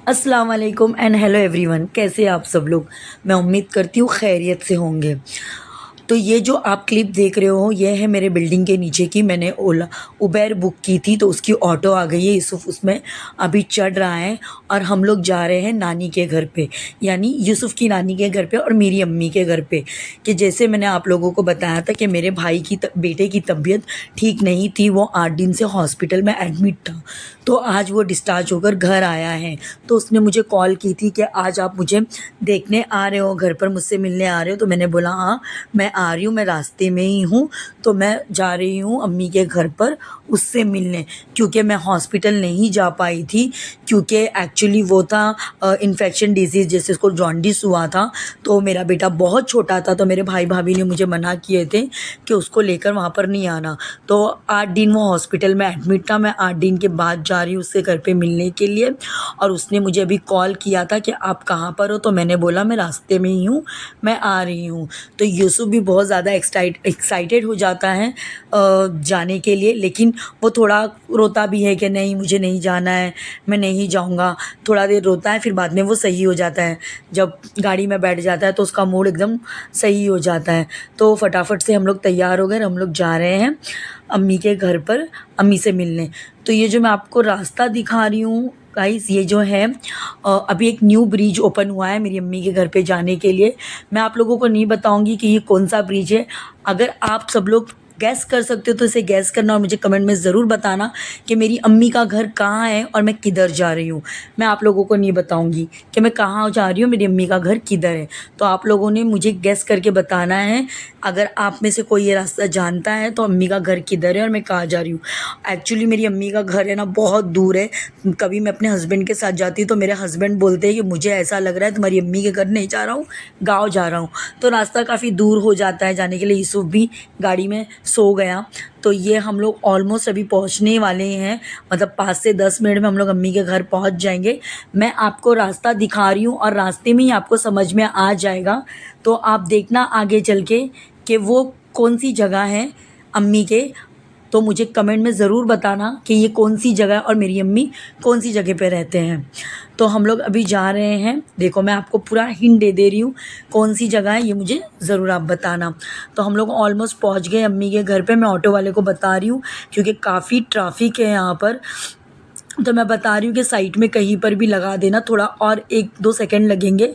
अस्सलाम वालेकुम and hello everyone. कैसे हैं आप सब लोग। मैं उम्मीद करती हूँ खैरियत से होंगे। तो ये जो आप क्लिप देख रहे हो ये है मेरे बिल्डिंग के नीचे की। मैंने ओला उबेर बुक की थी तो उसकी ऑटो आ गई है। यूसुफ उसमें अभी चढ़ रहा है और हम लोग जा रहे हैं नानी के घर पे, यानी यूसुफ की नानी के घर पे और मेरी अम्मी के घर पे। कि जैसे मैंने आप लोगों को बताया था कि मेरे भाई की बेटे की तबीयत ठीक नहीं थी, वो 8 दिन से हॉस्पिटल में एडमिट था। तो आज वो डिस्चार्ज होकर घर आया है। तो उसने मुझे कॉल की थी कि आज आप मुझे देखने आ रहे हो, घर पर मुझसे मिलने आ रहे हो। तो मैंने बोला हाँ मैं आ रही हूँ, मैं रास्ते में ही हूँ। तो मैं जा रही हूँ अम्मी के घर पर उससे मिलने, क्योंकि मैं हॉस्पिटल नहीं जा पाई थी। क्योंकि एक्चुअली वो था इन्फेक्शन डिजीज़, जैसे उसको जॉन्डिस हुआ था। तो मेरा बेटा बहुत छोटा था, तो मेरे भाई भाभी ने मुझे मना किए थे कि उसको लेकर वहाँ पर नहीं आना। तो 8 दिन वो हॉस्पिटल में एडमिट था। मैं 8 दिन के बाद जा रही हूँ उससे घर पे मिलने के लिए। और उसने मुझे अभी कॉल किया था कि आप कहाँ पर हो। तो मैंने बोला मैं रास्ते में ही हूँ, मैं आ रही हूँ। तो यूसुफ भी बहुत ज़्यादा एक्साइटेड हो जाता है जाने के लिए, लेकिन वो थोड़ा रोता भी है कि नहीं मुझे नहीं जाना है, मैं नहीं जाऊँगा। थोड़ा देर रोता है, फिर बाद में वो सही हो जाता है। जब गाड़ी में बैठ जाता है तो उसका मूड एकदम सही हो जाता है। तो फटाफट से हम लोग तैयार हो गए, हम लोग जा रहे हैं अम्मी के घर पर अम्मी से मिलने। तो ये जो मैं आपको रास्ता दिखा रही हूँ गाइस, ये जो है अभी एक न्यू ब्रिज ओपन हुआ है मेरी अम्मी के घर पे जाने के लिए। मैं आप लोगों को नहीं बताऊंगी कि ये कौन सा ब्रिज है। अगर आप सब लोग गैस कर सकते हो तो इसे गैस करना और मुझे कमेंट में ज़रूर बताना कि मेरी अम्मी का घर कहाँ है और मैं किधर जा रही हूँ। मैं आप लोगों को नहीं बताऊंगी कि मैं कहाँ जा रही हूँ, मेरी अम्मी का घर किधर है। तो आप लोगों ने मुझे गैस करके बताना है। अगर आप में से कोई ये रास्ता जानता है तो अम्मी का घर किधर है और मैं कहाँ जा रही हूँ। एक्चुअली मेरी अम्मी का घर है ना बहुत दूर है। कभी मैं अपने हस्बैंड के साथ जाती हूँ तो मेरे हस्बैंड बोलते हैं कि मुझे ऐसा लग रहा है तुम्हारी अम्मी के घर नहीं जा रहा हूँ, गाँव जा रहा हूँ। तो रास्ता काफ़ी दूर हो जाता है जाने के लिए। यूसुफ भी गाड़ी में सो गया। तो ये हम लोग ऑलमोस्ट अभी पहुंचने वाले हैं, मतलब 5 से 10 मिनट में हम लोग अम्मी के घर पहुंच जाएंगे। मैं आपको रास्ता दिखा रही हूँ और रास्ते में ही आपको समझ में आ जाएगा। तो आप देखना आगे चल के कि वो कौन सी जगह है अम्मी के। तो मुझे कमेंट में ज़रूर बताना कि ये कौन सी जगह है और मेरी अम्मी कौन सी जगह पे रहते हैं। तो हम लोग अभी जा रहे हैं। देखो मैं आपको पूरा हिंट दे रही हूँ कौन सी जगह है, ये मुझे ज़रूर आप बताना। तो हम लोग ऑलमोस्ट पहुँच गए अम्मी के घर पे। मैं ऑटो वाले को बता रही हूँ क्योंकि काफ़ी ट्रैफिक है यहाँ पर। तो मैं बता रही हूँ कि साइड में कहीं पर भी लगा देना, थोड़ा और 1-2 सेकंड लगेंगे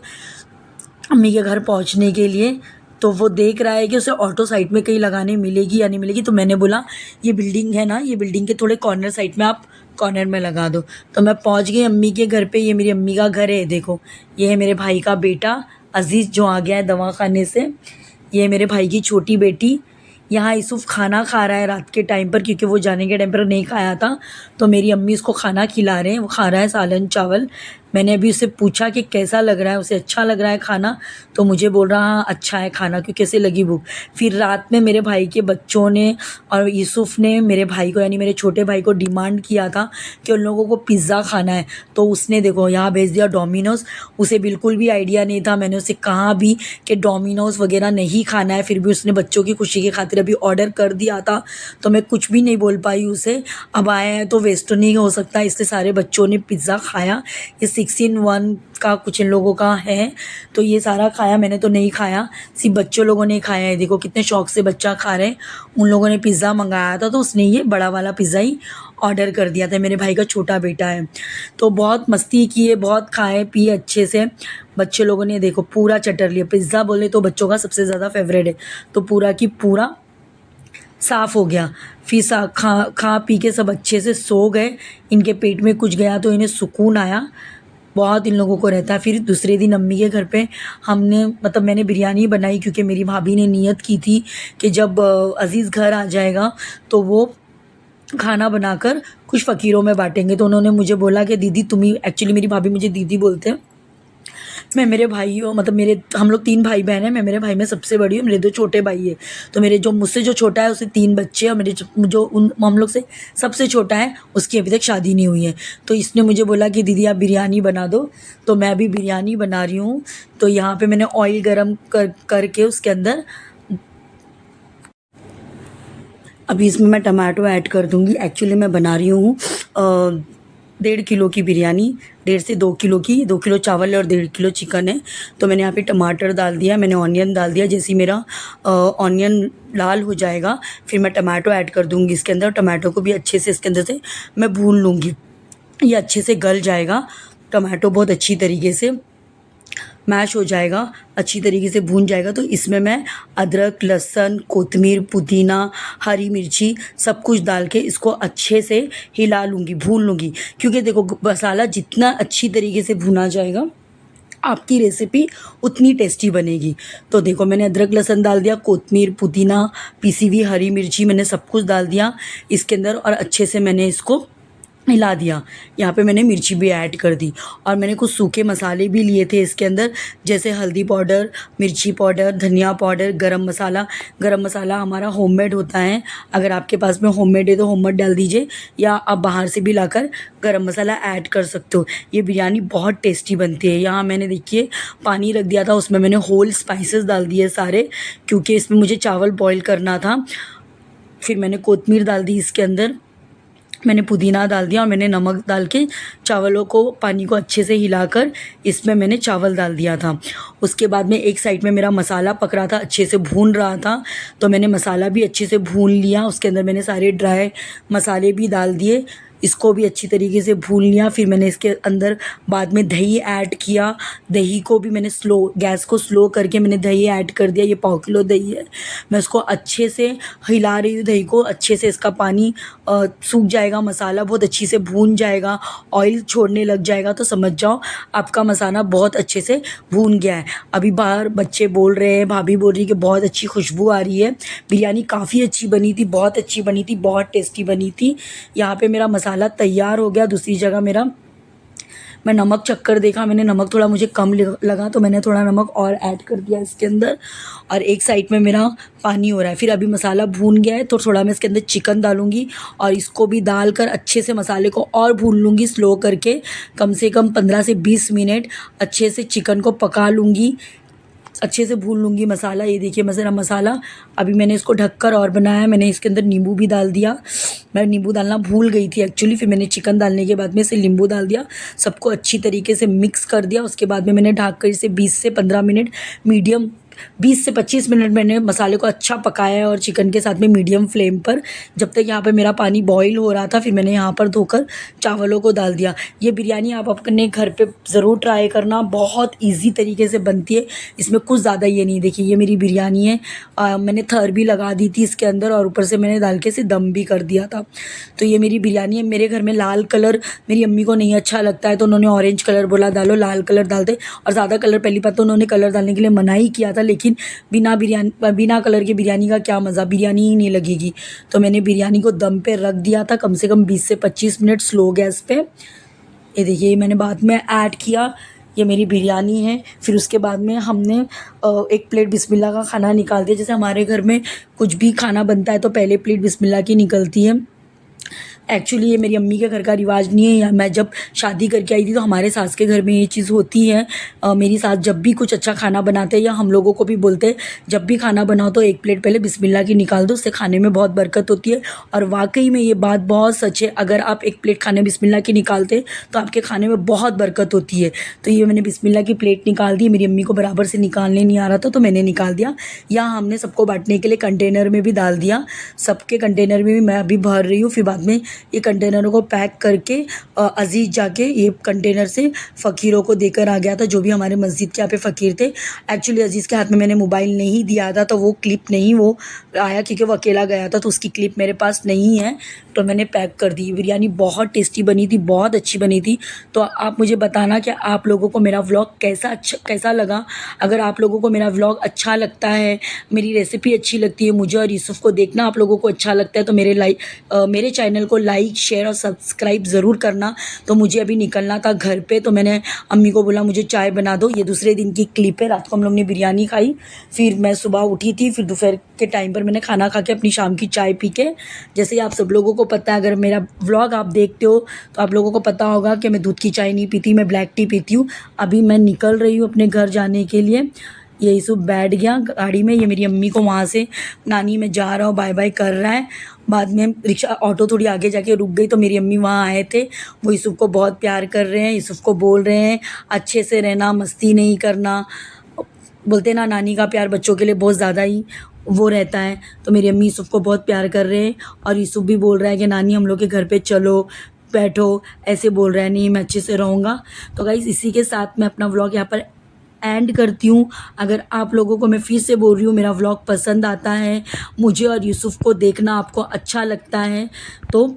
अम्मी के घर पहुंचने के लिए। तो वो देख रहा है कि उसे ऑटो साइड में कहीं लगाने मिलेगी या नहीं मिलेगी। तो मैंने बोला ये बिल्डिंग है ना, ये बिल्डिंग के थोड़े कॉर्नर साइड में आप कॉर्नर में लगा दो। तो मैं पहुंच गई अम्मी के घर पे। ये मेरी अम्मी का घर है। देखो ये है मेरे भाई का बेटा अजीज़ जो आ गया है दवाखाने से। ये है मेरे भाई की छोटी बेटी। यहाँ यूसुफ खाना खा रहा है रात के टाइम पर, क्योंकि वो जाने के टाइम पर नहीं खाया था। तो मेरी अम्मी उसको खाना खिला रहे हैं, वो खा रहा है सालन चावल। मैंने अभी उससे पूछा कि कैसा लग रहा है, उसे अच्छा लग रहा है खाना। तो मुझे बोल रहा हाँ अच्छा है खाना, क्योंकि ऐसे लगी भूख। फिर रात में मेरे भाई के बच्चों ने और यूसुफ ने मेरे भाई को, यानी मेरे छोटे भाई को डिमांड किया था कि उन लोगों को पिज़्ज़ा खाना है। तो उसने देखो यहाँ भेज दिया डोमिनोज़। उसे बिल्कुल भी आइडिया नहीं था, मैंने उसे कहा भी कि डोमिनोज़ वगैरह नहीं खाना है, फिर भी उसने बच्चों की खुशी की खातिर अभी ऑर्डर कर दिया था। तो मैं कुछ भी नहीं बोल पाई उसे। अब आए हैं तो वेस्ट तो नहीं हो सकता, इसलिए सारे बच्चों ने पिज़्ज़ा खाया। ये 6 in 1 का कुछ इन लोगों का है। तो ये सारा खाया, मैंने तो नहीं खाया, सिर्फ बच्चों लोगों ने खाया है। देखो कितने शौक से बच्चा खा रहे हैं। उन लोगों ने पिज़्ज़ा मंगाया था तो उसने ये बड़ा वाला पिज़्ज़ा ही ऑर्डर कर दिया था। मेरे भाई का छोटा बेटा है। तो बहुत मस्ती किए, बहुत खाए पिए अच्छे से। बच्चे लोगों ने देखो पूरा चटर लिया। पिज़्ज़ा बोले तो बच्चों का सबसे ज़्यादा फेवरेट है। तो पूरा की पूरा साफ़ हो गया। फिर खा पी के सब अच्छे से सो गए। इनके पेट में कुछ गया तो इन्हें सुकून आया, बहुत इन लोगों को रहता है। फिर दूसरे दिन अम्मी के घर पे हमने, मतलब मैंने बिरयानी बनाई, क्योंकि मेरी भाभी ने नियत की थी कि जब अज़ीज़ घर आ जाएगा तो वो खाना बनाकर कुछ फ़कीरों में बांटेंगे। तो उन्होंने मुझे बोला कि दीदी तुम ही, एक्चुअली मेरी भाभी मुझे दीदी बोलते हैं। मैं मेरे भाइयों, मतलब मेरे, हम लोग 3 भाई बहन हैं। मैं मेरे भाई में सबसे बड़ी हूँ, मेरे 2 छोटे भाई है। तो मेरे जो मुझसे जो छोटा है उसे 3 बच्चे हैं, और मेरे जो उन हम लोग से सबसे छोटा है उसकी अभी तक शादी नहीं हुई है। तो इसने मुझे बोला कि दीदी आप बिरयानी बना दो। तो मैं अभी बिरयानी बना रही हूँ। तो यहाँ पे मैंने ऑयल गरम करके उसके अंदर अभी इसमें मैं टमाटो ऐड कर दूँगी। एक्चुअली मैं बना रही हूँ 1.5 किलो की बिरयानी, 1.5 से 2 किलो की, 2 किलो चावल है और 1.5 किलो चिकन है। तो मैंने यहाँ पे टमाटर डाल दिया, मैंने ऑनियन डाल दिया। जैसे ही मेरा ऑनियन लाल हो जाएगा फिर मैं टमाटो ऐड कर दूँगी इसके अंदर। टमाटो को भी अच्छे से इसके अंदर से मैं भून लूँगी। ये अच्छे से गल जाएगा, टमाटो बहुत अच्छी तरीके से मैश हो जाएगा, अच्छी तरीके से भून जाएगा। तो इसमें मैं अदरक, लहसुन, कोतमीर, पुदीना, हरी मिर्ची सब कुछ डाल के इसको अच्छे से हिला लूँगी, भून लूँगी। क्योंकि देखो मसाला जितना अच्छी तरीके से भुना जाएगा आपकी रेसिपी उतनी टेस्टी बनेगी। तो देखो मैंने अदरक लहसुन डाल दिया, कोतमीर, पुदीना, पिसी हुई हरी मिर्ची, मैंने सब कुछ डाल दिया इसके अंदर और अच्छे से मैंने इसको हिला दिया। यहाँ पे मैंने मिर्ची भी ऐड कर दी और मैंने कुछ सूखे मसाले भी लिए थे इसके अंदर, जैसे हल्दी पाउडर, मिर्ची पाउडर, धनिया पाउडर, गरम मसाला। गरम मसाला हमारा होममेड होता है, अगर आपके पास में होममेड है तो होममेड डाल दीजिए, या आप बाहर से भी लाकर गरम मसाला ऐड कर सकते हो। ये बिरयानी बहुत टेस्टी बनती है। यहाँ मैंने देखिए पानी रख दिया था, उसमें मैंने होल स्पाइसेस डाल दिए सारे, क्योंकि इसमें मुझे चावल बॉईल करना था। फिर मैंने कोतमीर डाल दी इसके अंदर, मैंने पुदीना डाल दिया और मैंने नमक डाल के चावलों को, पानी को अच्छे से हिलाकर इसमें मैंने चावल डाल दिया था। उसके बाद में एक साइड में मेरा मसाला पक रहा था, अच्छे से भून रहा था, तो मैंने मसाला भी अच्छे से भून लिया। उसके अंदर मैंने सारे ड्राई मसाले भी डाल दिए, इसको भी अच्छी तरीके से भून लिया। फिर मैंने इसके अंदर बाद में दही ऐड किया, दही को भी मैंने गैस को स्लो करके मैंने दही ऐड कर दिया। ये 1/4 किलो दही है, मैं इसको अच्छे से हिला रही हूँ। दही को अच्छे से, इसका पानी सूख जाएगा, मसाला बहुत अच्छी से भून जाएगा, ऑयल छोड़ने लग जाएगा, तो समझ जाओ आपका मसाला बहुत अच्छे से भून गया है। अभी बाहर बच्चे बोल रहे हैं, भाभी बोल रही है कि बहुत अच्छी खुशबू आ रही है। बिरयानी काफ़ी अच्छी बनी थी, बहुत अच्छी बनी थी, बहुत टेस्टी बनी थी। यहाँ पे मेरा मसाला तैयार हो गया। दूसरी जगह मैं नमक चख कर देखा, मैंने नमक थोड़ा मुझे कम लगा, तो मैंने थोड़ा नमक और ऐड कर दिया इसके अंदर। और एक साइड में मेरा पानी हो रहा है। फिर अभी मसाला भून गया है तो थोड़ा मैं इसके अंदर चिकन डालूँगी और इसको भी डालकर अच्छे से मसाले को और भून लूँगी स्लो करके, कम से कम 15 से 20 मिनट अच्छे से चिकन को पका लूँगी, अच्छे से भून लूँगी मसाला। ये देखिए मेरा मसाला, अभी मैंने इसको ढककर और बनाया। मैंने इसके अंदर नींबू भी डाल दिया, मैं नींबू डालना भूल गई थी एक्चुअली। फिर मैंने चिकन डालने के बाद में इसे नींबू डाल दिया, सबको अच्छी तरीके से मिक्स कर दिया। उसके बाद में मैंने ढक कर इसे 20 से 15 मिनट मीडियम, 20 से 25 मिनट मैंने मसाले को अच्छा पकाया है और चिकन के साथ में मीडियम फ्लेम पर, जब तक यहाँ पे मेरा पानी बॉईल हो रहा था। फिर मैंने यहाँ पर धोकर चावलों को डाल दिया। ये बिरयानी आप अपने घर पे ज़रूर ट्राई करना, बहुत इजी तरीके से बनती है, इसमें कुछ ज़्यादा ये नहीं। देखिए ये मेरी बिरयानी है, मैंने थर भी लगा दी थी इसके अंदर और ऊपर से मैंने डाल के इसे दम भी कर दिया था। तो ये मेरी बिरयानी है। मेरे घर में लाल कलर मेरी अम्मी को नहीं अच्छा लगता है, तो उन्होंने ऑरेंज कलर बोला डालो, लाल कलर डालते, और ज़्यादा कलर, पहली बात तो उन्होंने कलर डालने के लिए मना ही किया था, लेकिन बिना कलर के बिरयानी का क्या मज़ा, बिरयानी ही नहीं लगेगी। तो मैंने बिरयानी को दम पे रख दिया था कम से कम 20 से 25 मिनट स्लो गैस पे। ये देखिए ये मैंने बाद में ऐड किया, ये मेरी बिरयानी है। फिर उसके बाद में हमने एक प्लेट बिस्मिल्लाह का खाना निकाल दिया। जैसे हमारे घर में कुछ भी खाना बनता है तो पहले प्लेट बिस्मिल्लाह की निकलती है। एक्चुअली ये मेरी अम्मी के घर का रिवाज नहीं है, या मैं जब शादी करके आई थी तो हमारे सास के घर में ये चीज़ होती है। मेरी सास जब भी कुछ अच्छा खाना बनाते हैं, या हम लोगों को भी बोलते हैं जब भी खाना बनाओ तो एक प्लेट पहले बिस्मिल्लाह की निकाल दो, उससे खाने में बहुत बरकत होती है। और वाकई में ये बात बहुत सच है, अगर आप एक प्लेट खाने बिस्मिल्लाह की निकालते तो आपके खाने में बहुत बरकत होती है। तो ये मैंने बिस्मिल्लाह की प्लेट निकाल दी, मेरी अम्मी को बराबर से निकालने नहीं आ रहा था तो मैंने निकाल दिया। यहाँ हमने सबको बांटने के लिए कंटेनर में भी डाल दिया, सबके कंटेनर में भी मैं अभी भर रही हूँ। फिर बाद में ये कंटेनरों को पैक करके अजीज़ जाके ये कंटेनर से फ़कीरों को देकर आ गया था, जो भी हमारे मस्जिद के यहाँ पे फ़कीर थे। एक्चुअली अजीज़ के हाथ में मैंने मोबाइल नहीं दिया था, तो वो क्लिप नहीं वो आया, क्योंकि वो अकेला गया था तो उसकी क्लिप मेरे पास नहीं है, तो मैंने पैक कर दी। बिरयानी बहुत टेस्टी बनी थी, बहुत अच्छी बनी थी। तो आप मुझे बताना कि आप लोगों को मेरा व्लॉग कैसा लगा। अगर आप लोगों को मेरा व्लॉग अच्छा लगता है, मेरी रेसिपी अच्छी लगती है, मुझे और यूसुफ़ को देखना आप लोगों को अच्छा लगता है, तो मेरे चैनल को लाइक, शेयर और सब्सक्राइब ज़रूर करना। तो मुझे अभी निकलना था घर पे, तो मैंने अम्मी को बोला मुझे चाय बना दो। ये दूसरे दिन की क्लिप है, रात को हम लोग ने बिरयानी खाई, फिर मैं सुबह उठी थी, फिर दोपहर के टाइम पर मैंने खाना खा के अपनी शाम की चाय पी के, जैसे आप सब लोगों को पता है, अगर मेरा व्लॉग आप देखते हो तो आप लोगों को पता होगा कि मैं दूध की चाय नहीं पीती, मैं ब्लैक टी पीती हूँ। अभी मैं निकल रही हूँ अपने घर जाने के लिए। ये यूसुफ बैठ गया गाड़ी में, ये मेरी अम्मी को वहाँ से नानी मैं जा रहा हूँ बाय बाय कर रहा है। बाद में रिक्शा ऑटो थोड़ी आगे जाके रुक गई तो मेरी अम्मी वहाँ आए थे, वो यूसुफ को बहुत प्यार कर रहे हैं, यूसुफ को बोल रहे हैं अच्छे से रहना, मस्ती नहीं करना। बोलते ना नानी का प्यार बच्चों के लिए बहुत ज़्यादा ही वो रहता है। तो मेरी अम्मी यूसुफ को बहुत प्यार कर रहे हैं और यूसुफ भी बोल रहा है कि नानी हम लोग के घर पे चलो, बैठो, ऐसे बोल रहा है नहीं मैं अच्छे से रहूँगा। तो गाइस इसी के साथ मैं अपना व्लॉग यहाँ पर एंड करती हूँ। अगर आप लोगों को मैं फिर से बोल रही हूँ मेरा व्लॉग पसंद आता है, मुझे और यूसुफ को देखना आपको अच्छा लगता है, तो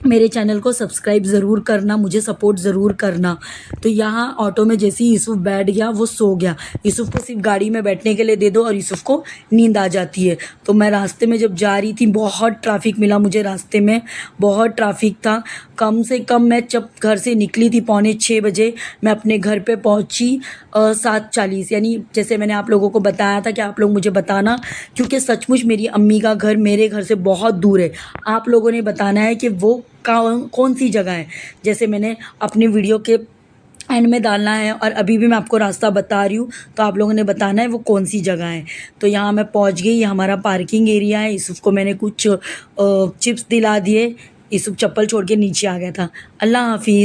मेरे चैनल को सब्सक्राइब ज़रूर करना, मुझे सपोर्ट ज़रूर करना। तो यहाँ ऑटो में जैसे ही यूसुफ बैठ गया वो सो गया। यूसुफ को सिर्फ गाड़ी में बैठने के लिए दे दो और यूसुफ को नींद आ जाती है। तो मैं रास्ते में जब जा रही थी बहुत ट्रैफिक मिला मुझे, रास्ते में बहुत ट्रैफिक था। कम से कम मैं जब घर से निकली थी 5:45 बजे, मैं अपने घर पे पहुंची 7:40, यानी जैसे मैंने आप लोगों को बताया था कि आप लोग मुझे बताना, क्योंकि सचमुच मेरी अम्मी का घर मेरे घर से बहुत दूर है। आप लोगों ने बताना है कि वो कौन सी जगह है, जैसे मैंने अपने वीडियो के एंड में डालना है और अभी भी मैं आपको रास्ता बता रही हूँ, तो आप लोगों ने बताना है वो कौन सी जगह है। तो यहाँ मैं पहुँच गई, ये हमारा पार्किंग एरिया है। यूसुफ को मैंने कुछ चिप्स दिला दिए, यूसुफ चप्पल छोड़ के नीचे आ गया था। अल्लाह हाफिज़।